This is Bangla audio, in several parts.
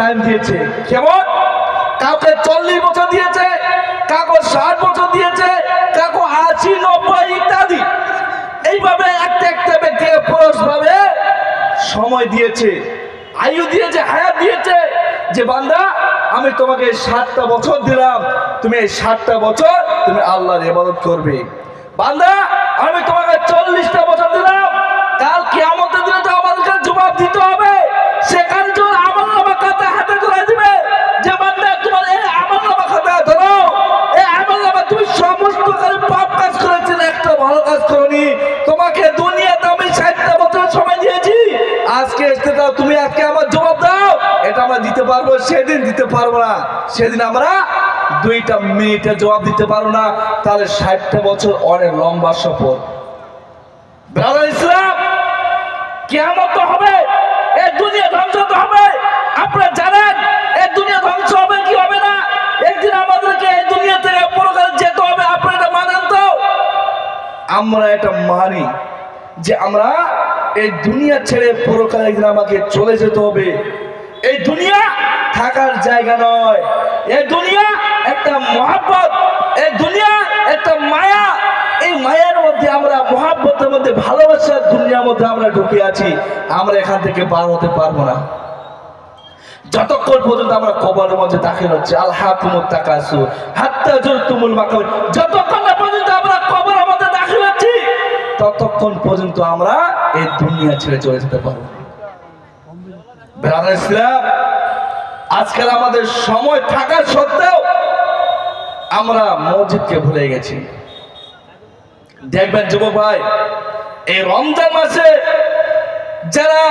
টাইম দিয়েছে। কেমন? কাউকে 40 বছর দিয়েছে, কাউকে 60 বছর দিয়েছে, কাউকে 80, 90 ইত্যাদি। এইভাবে একটা একটা ব্যক্তিকে পরস্পরভাবে সময় দিয়েছে, আয়ু দিয়েছে, হায়াত দিয়েছে যে বান্দা আমি তোমাকে 60টা বছর দিলাম, তুমি এই 60টা বছর তুমি আল্লাহর ইবাদত করবে। বান্দা আমি তোমাকে 40টা বছর দিলাম, কাল কিয়ামতের দিনে তো আমাদেরকে জবাব দিতে হবে। সেখানে যখন আমলনামা খাতা হাতে ধরে দিবে যে বান্দা তোমার এই আমলনামা খাতা ধরো, এই আমলনামা তুমি সমস্ত পাপ কাজ করেছিলে, একটা ভালো কাজ করনি। তোমাকে দুনিয়াতে আমি 60টা বছর সময় দিয়েছি, আজকে এসে দাও, তুমি আজকে আমার জবাব দাও। এটা আমরা দিতে পারবো, সেদিন দিতে পারবো না। সেদিন আমরা 2টা মিনিটে জবাব দিতে পারবো না, তাহলে 60টা বছর অনেক লম্বা সফর। ব্রাদার ইসলাম, কিয়ামত তো হবে, এই দুনিয়া ধ্বংস তো হবে। আপনারা জানেন এই দুনিয়া ধ্বংস হবে কি হবে না? একদিন আমাদেরকে এই দুনিয়া থেকে পরকালে যেতে হবে। আপনারা এটা মানেন তো? আমরা এটা মানি যে আমরা এই দুনিয়া ছেড়ে পরকালে একদিন আমাকে চলে যেতে হবে। এই দুনিয়া থাকার জায়গা নয়, এই দুনিয়া একটা মহব্বত, এই দুনিয়া একটা মায়া। এই মায়ার মধ্যে আমরা, মহব্বতের মধ্যে, ভালোবাসার দুনিয়ার মধ্যে আমরা ঢুকে আছি। আমরা এখান থেকে পার হতে পারবো না যতক্ষণ পর্যন্ত আমরা কবরের মধ্যে দাখিল হচ্ছে। আলহাকুমুত তাকাসুর হাত্তা যুরতুমুল মাকাবির, যতক্ষণ না পর্যন্ত আমরা কবরের মধ্যে দাখিল হচ্ছি ততক্ষণ পর্যন্ত আমরা এই দুনিয়া ছেড়ে চলে যেতে পারবো। ব্রাদার ইসলাম, আজকাল আমাদের সময় থাকা সত্ত্বেও আমরা মসজিদকে ভুলে গেছি। দেখবেন যুবক ভাই, এই রমজান মাসে যারা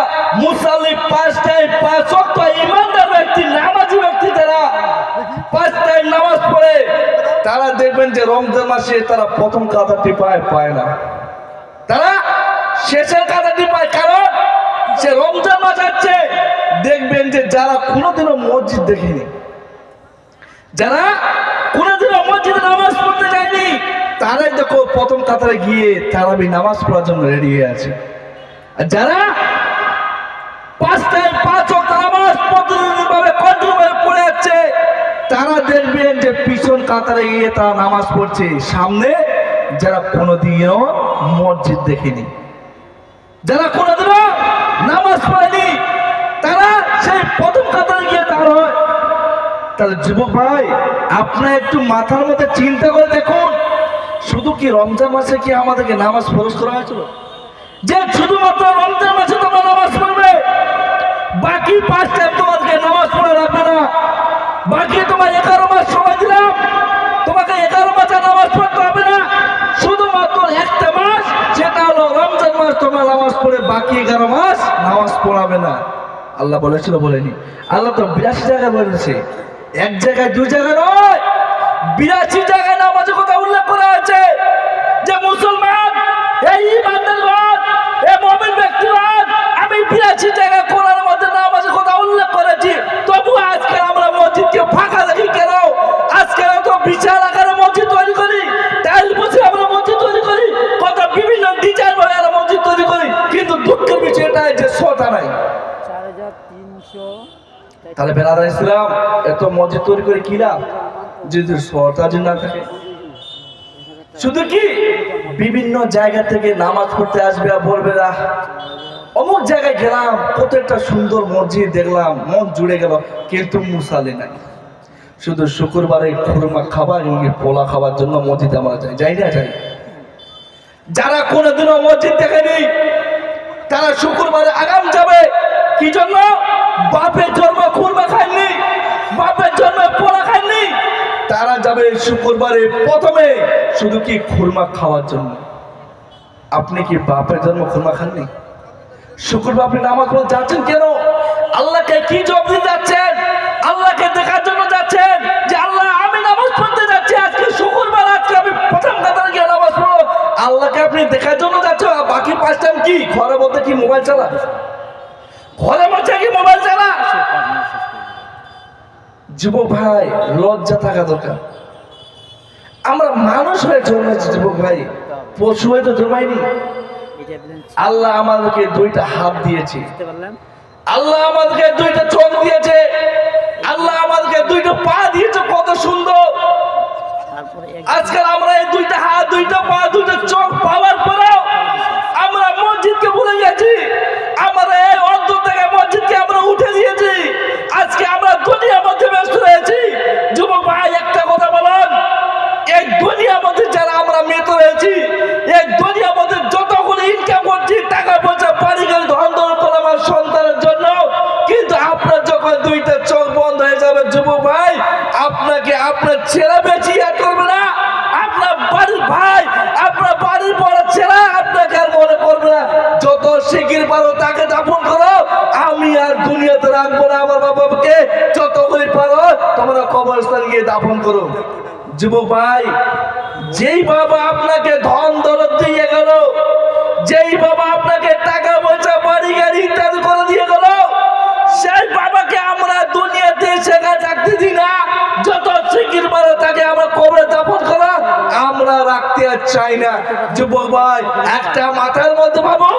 মুসাল্লি 5 টাইম 5 ওয়াক্ত ইমানদার ব্যক্তি, নামাজি ব্যক্তি, যারা 5 টাইম নামাজ পড়ে, তারা দেখবেন যে রমজান মাসে তারা প্রথম কাতারটি পায় না, তারা শেষের কাতারটি পায়। কারণ সে রমজান মাস আছে। দেখবেন যে যারা কোনোদিনও মসজিদ দেখেনি, যারা কোনোদিনও মসজিদে নামাজ পড়তে যায়নি, তারাই দেখো প্রথম কাতারে গিয়ে তারাবি নামাজ পড়ার জন্য রেডি হয়ে আছে। আর যারা 5 টাইম 5 ওয়াক্ত নামাজ প্রতিদিনভাবে কন্টিনিউ পড়ে যাচ্ছে, তারা দেখবেন যে পিছন কাতারে গিয়ে তারা নামাজ পড়ছে। সামনে যারা কোনোদিনও মসজিদ দেখেনি, যারা কোনোদিনও নামাজ পড়েনি, তারা সেই প্রথম কাতারে গিয়ে দাঁড় হয়। তাহলে যুবক ভাই, আপনার একটু মাথার মধ্যে চিন্তা করে দেখুন, শুধু কি রমজান মাসে কি আমাদেরকে নামাজ ফরজ করা হয়েছিল যে শুধুমাত্র রমজান মাসে তোমরা নামাজ পড়বে, বাকি 5 টাইম তোমাদেরকে নামাজ পড়ে রাখবে না? বাকি তোমার 11 মাস সময় দিলাম, তোমাকে 11 মাসে নামাজ পড়তে হবে না। শুধুমাত্র একটা মাস, সেটা হলো রমজান মাস, তোমরা নামাজ পড়ে বাকি 11 মাস নামাজ পড়াবে না। আল্লাহ বলেছিল? বলেনি? আল্লাহ তো 82 জায়গায় বলেছে, এক জায়গায় 2 জায়গায় নয়, 82 জায়গায় নামাজের কথা উল্লেখ করা আছে। যে মুসলমান, এই ইমানদারগণ, এই মুমিন ব্যক্তিগণ, আমি 82 জায়গায় কোরআনের মধ্যে নামাজের কথা উল্লেখ করেছি। তবু আজকে আমরা মসজিদকে ফাঁকা দেখি কেন? আজকে তো বিশাল আকারে মসজিদ তৈরি করি, টাইল বসে আমরা মসজিদ তৈরি করি, কত বিভিন্ন ডিজাইন বলে আমরা মসজিদ তৈরি করি, কিন্তু দুঃখের বিষয় এটাই যে শোটা নাই। 4300। তাহলে ব্রাদার ইসলাম, এত মসজিদ তৈরি করে কি লাভ যদি শোটা না থাকে? শুধু কি বিভিন্ন জায়গা থেকে নামাজ পড়তে আসবে আর বলবে না অমুক জায়গায় গেলাম, কত একটা সুন্দর মসজিদ দেখলাম, মন জুড়ে গেল, কিন্তু মুসাল্লি নাই। শুধু শুক্রবারে খুরমা খাবার এবং পোলা খাবার জন্য মসজিদে আমরা যাই না? যাই। যারা কোনোদিনও মসজিদ দেখেনি, তারা শুক্রবারে আগাম যাবে। কি জন্য? বাপের জন্ম খুরমা খায়নি, বাপের জন্ম পোলা খায়নি, তারা যাবে শুক্রবারে প্রথমে শুধু কি খুরমা খাওয়ার জন্য। আপনি কি বাপের জন্ম খুরমা খাননি? শুক্রবার আপনি নামাজ পড়তে যাচ্ছেন কেন? আল্লাহকে কি জবাব দিতে যাচ্ছেন? আল্লাহকে দেখার জন্য যাচ্ছেন যে আল্লাহ আমি নামাজ পড়তে যাচ্ছি, আজকে শুক্রবার, আজকে আমি প্রথম কাতারে গিয়ে নামাজ পড়ব। আল্লাহকে আপনি দেখার জন্য যাচ্ছেন, বাকি 5 টাইম কি ঘরের মধ্যে কি মোবাইল চালা? ঘরের মধ্যে কি মোবাইল চালা? যুবক ভাই, লজ্জা থাকা দরকার। আমরা মানুষ হয়ে জন্মেছি যুবক ভাই, পশু হয়ে তো জন্মাইনি। আল্লাহ আমাদেরকে 2টা হাত দিয়েছে, আল্লাহ আমাদেরকে 2টা চোখ দিয়েছে, দুটো চোখ পাওয়ার পরেও আমরা মসজিদকে ভুলে গেছি। আমরা এই অন্তর থেকে মসজিদকে আমরা উঠে দিয়েছি। আজকে আমরা দুনিয়ার মধ্যে ব্যস্ত রয়েছি। যুবক ভাই, একটা কথা বলেন, এই দুনিয়ার মধ্যে যারা আমরা মৃত রয়েছি, এই দুনিয়ার মধ্যে যতগুলো ইনকাম করছি, টাকা পয়সা, বাড়ি গাড়ি, ধন দৌলত করে আমার সন্তানের জন্য, কিন্তু আপনার যখন দুইটা চোখ বন্ধ হয়ে যাবে যুবক ভাই, আপনাকে আপনার ছেলে বেঁচে আর করবে না, আপনার বাড়ির ভাই, আপনার বাড়ির বড় ছেলে আপনাকে আর মনে করবে না। যত শিগগির পারো তাকে দাফন করো, আমি আর দুনিয়াতে রাখবো না আমার বাবাকে। যতগুলি পারো তোমরা কবরস্থান গিয়ে দাফন করো। যুবক ভাই, যেই বাবা আপনাকে ধন দৌলত দিয়ে গেল, যেই বাবা আপনাকে টাকা পয়সা, বাড়ি গাড়ি ইত্যাদি করে দিয়ে গেল, সেই বাবাকে আমরা দুনিয়াতে সেখানে থাকতে দিই না। যত শিগগির পারো তাকে আমরা কবরে দাফন করা আমরা রাখতে আর চাই না। যুবক ভাই, একটা মাথার মধ্যে ভাবুন,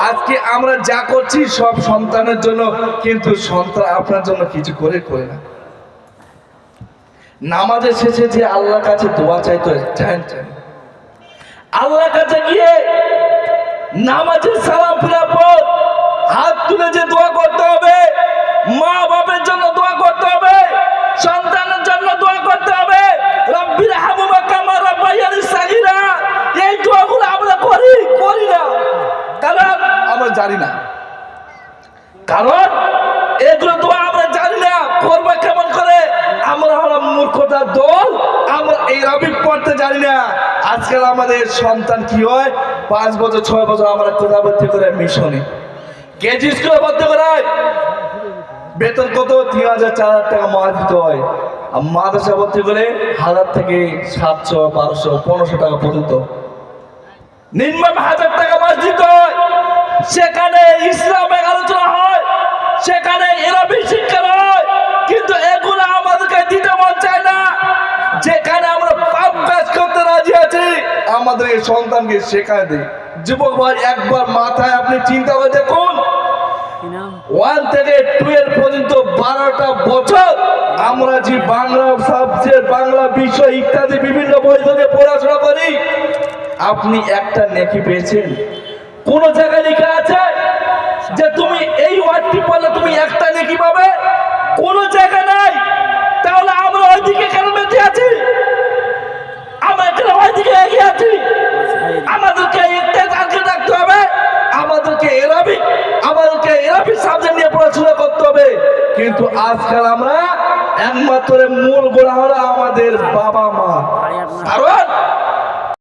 আজকে আমরা যা করছি সব সন্তানের জন্য, কিন্তু সন্তান আপনার জন্য কিছু করে না। নামাজের শেষে যে আল্লাহর কাছে দোয়া চাইতো, আল্লাহর কাছে গিয়ে নামাজের সালাম ফিরার পর হাত তুলে যে দোয়া করতে হবে, মা বাবার জন্য দোয়া করতে হবে, সন্তানের জন্য দোয়া করতে হবে, রব্বির হামহুমা কামা রাব্বায়ানি সাগীরা, এই দোয়াগুলো আমরা করি না, কারণ আমরা জানি না। কারণ এগুলো দোয়া আমরা জানি না করবো কেমন করে। আমরা হলাম মূর্খতার দল, আমরা এই রবিক পড়তে জানি না। আজকাল আমাদের সন্তান কি হয়, 5 বছর 6 বছর আমরা কোথায় ভর্তি করে মিশনে, কেজি স্কুলে ভর্তি করায়, বেতন কত 3000 4000 টাকা মাস দিতে হয়। আর মাদ্রাসা ভর্তি করে 1000 থেকে 700 1200 1500 টাকা পর্যন্ত, নিম্ন 1000 টাকা মাস দিতে হয়। সেখানে ইসলামের আলোচনা হয়, সেখানে এরবি শিক্ষা হয়, কিন্তু এগুলো আমাদেরকে দিতে মন চায় না। যেখানে আমরা পাপ কাজ করতে রাজি আছি, আমাদের এই সন্তানকে শেখায় দেয়। যুবক ভাই, একবার মাথায় আপনি চিন্তা করে দেখুন, 1 থেকে 12 পর্যন্ত 12টা বছর আমরা যে বাংলা সাবজেক্ট, বাংলা বিষয় ইত্যাদি বিভিন্ন বই থেকে পড়াশোনা করি, আপনি একটা নেকি পেয়েছেন? কোন জায়গায় লেখা আছে যে তুমি এই ওয়ার্ডটি পড়লে তুমি একটা নেকি পাবে? কোন জায়গা নাই। তাহলে আমরা ওইদিকে কেন বেঁচে আছি? আমরা কেন ওইদিকে এগিয়ে আছি? আমাদেরকে একটা টার্গেট রাখতে হবে, আমাদেরকে এরাবি সাবজেক্ট নিয়ে পড়াশোনা করতে হবে। কিন্তু আজকাল আমরা একমাত্র মূল গোড়া হলো আমাদের বাবা